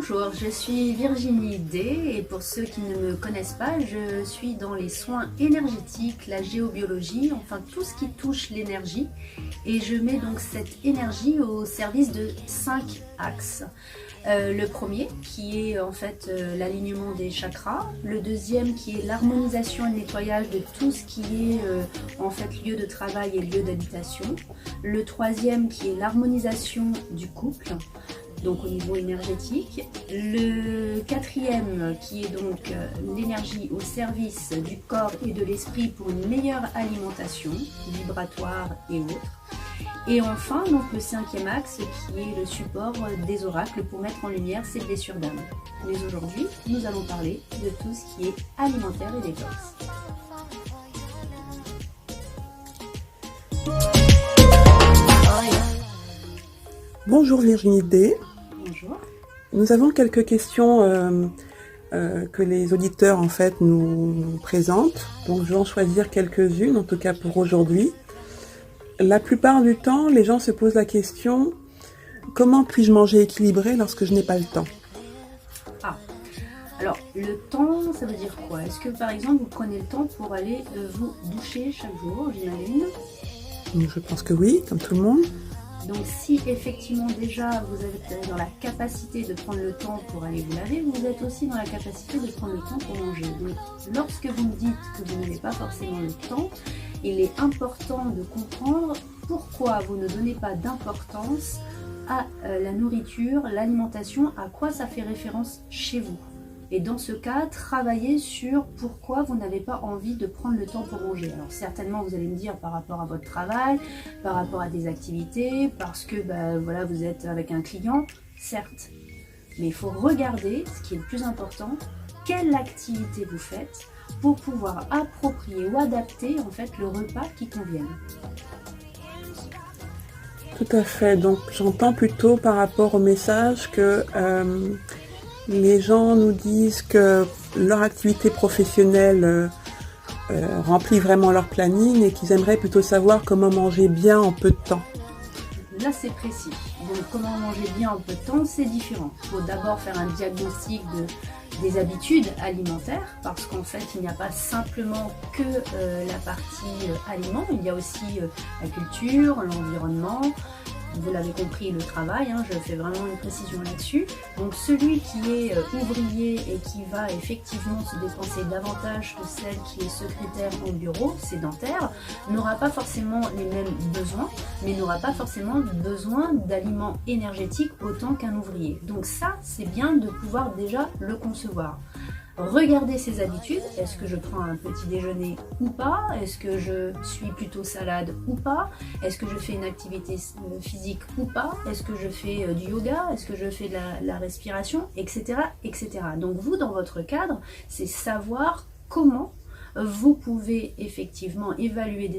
Bonjour, je suis Virginie D et pour ceux qui ne me connaissent pas, je suis dans les soins énergétiques, la géobiologie, enfin tout ce qui touche l'énergie et je mets donc cette énergie au service de 5 axes. Le premier qui est en fait l'alignement des chakras, le deuxième qui est l'harmonisation et le nettoyage de tout ce qui est en fait lieu de travail et lieu d'habitation, le troisième qui est l'harmonisation du couple, donc au niveau énergétique, le quatrième qui est donc l'énergie au service du corps et de l'esprit pour une meilleure alimentation vibratoire et autres. Et enfin, donc le cinquième axe qui est le support des oracles pour mettre en lumière ces blessures d'âme. Mais aujourd'hui, nous allons parler de tout ce qui est alimentaire et détox. Bonjour Virginie D. Bonjour. Nous avons quelques questions que les auditeurs en fait nous présentent. Donc je vais en choisir quelques-unes, en tout cas pour aujourd'hui. La plupart du temps, les gens se posent la question: comment puis-je manger équilibré lorsque je n'ai pas le temps? Alors le temps, ça veut dire quoi? Est-ce que par exemple vous prenez le temps pour aller vous doucher chaque jour, j'imagine? Je pense que oui, comme tout le monde. Donc si effectivement déjà vous êtes dans la capacité de prendre le temps pour aller vous laver, vous êtes aussi dans la capacité de prendre le temps pour manger. Donc lorsque vous me dites que vous n'avez pas forcément le temps, il est important de comprendre pourquoi vous ne donnez pas d'importance à la nourriture, l'alimentation, à quoi ça fait référence chez vous. Et dans ce cas, travaillez sur pourquoi vous n'avez pas envie de prendre le temps pour manger. Alors certainement, vous allez me dire par rapport à votre travail, par rapport à des activités, parce que voilà, vous êtes avec un client, certes. Mais il faut regarder, ce qui est le plus important, quelle activité vous faites pour pouvoir approprier ou adapter en fait le repas qui convienne. Tout à fait. Donc j'entends plutôt par rapport au message que les gens nous disent que leur activité professionnelle remplit vraiment leur planning et qu'ils aimeraient plutôt savoir comment manger bien en peu de temps. Là, c'est précis. Donc, comment manger bien en peu de temps, c'est différent. Il faut d'abord faire un diagnostic des habitudes alimentaires, parce qu'en fait, il n'y a pas simplement que la partie aliments, il y a aussi la culture, l'environnement. Vous l'avez compris, le travail, je fais vraiment une précision là-dessus. Donc celui qui est ouvrier et qui va effectivement se dépenser davantage que celle qui est secrétaire au bureau, sédentaire, n'aura pas forcément les mêmes besoins, mais n'aura pas forcément besoin d'aliments énergétiques autant qu'un ouvrier. Donc ça, c'est bien de pouvoir déjà le concevoir. Regardez ses habitudes, est-ce que je prends un petit déjeuner ou pas? Est-ce que je suis plutôt salade ou pas? Est-ce que je fais une activité physique ou pas? Est-ce que je fais du yoga? Est-ce que je fais de la respiration? Etc. etc. Donc vous, dans votre cadre, c'est savoir comment vous pouvez effectivement évaluer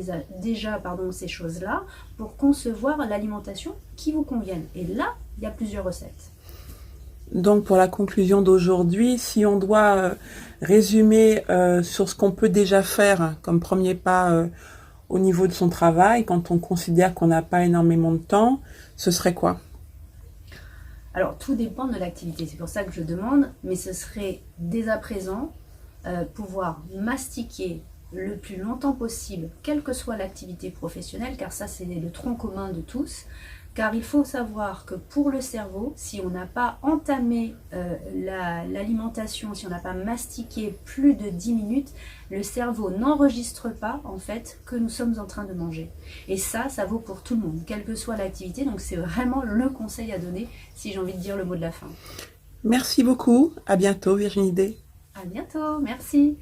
déjà ces choses-là pour concevoir l'alimentation qui vous convienne. Et là, il y a plusieurs recettes. Donc pour la conclusion d'aujourd'hui, si on doit résumer sur ce qu'on peut déjà faire comme premier pas au niveau de son travail, quand on considère qu'on n'a pas énormément de temps, ce serait quoi? Alors tout dépend de l'activité, c'est pour ça que je demande, mais ce serait dès à présent pouvoir mastiquer le plus longtemps possible, quelle que soit l'activité professionnelle, car ça c'est le tronc commun de tous. Car il faut savoir que pour le cerveau, si on n'a pas entamé l'alimentation, si on n'a pas mastiqué plus de 10 minutes, le cerveau n'enregistre pas en fait que nous sommes en train de manger. Et ça vaut pour tout le monde, quelle que soit l'activité. Donc c'est vraiment le conseil à donner si j'ai envie de dire le mot de la fin. Merci beaucoup, à bientôt Virginie D. À bientôt, merci.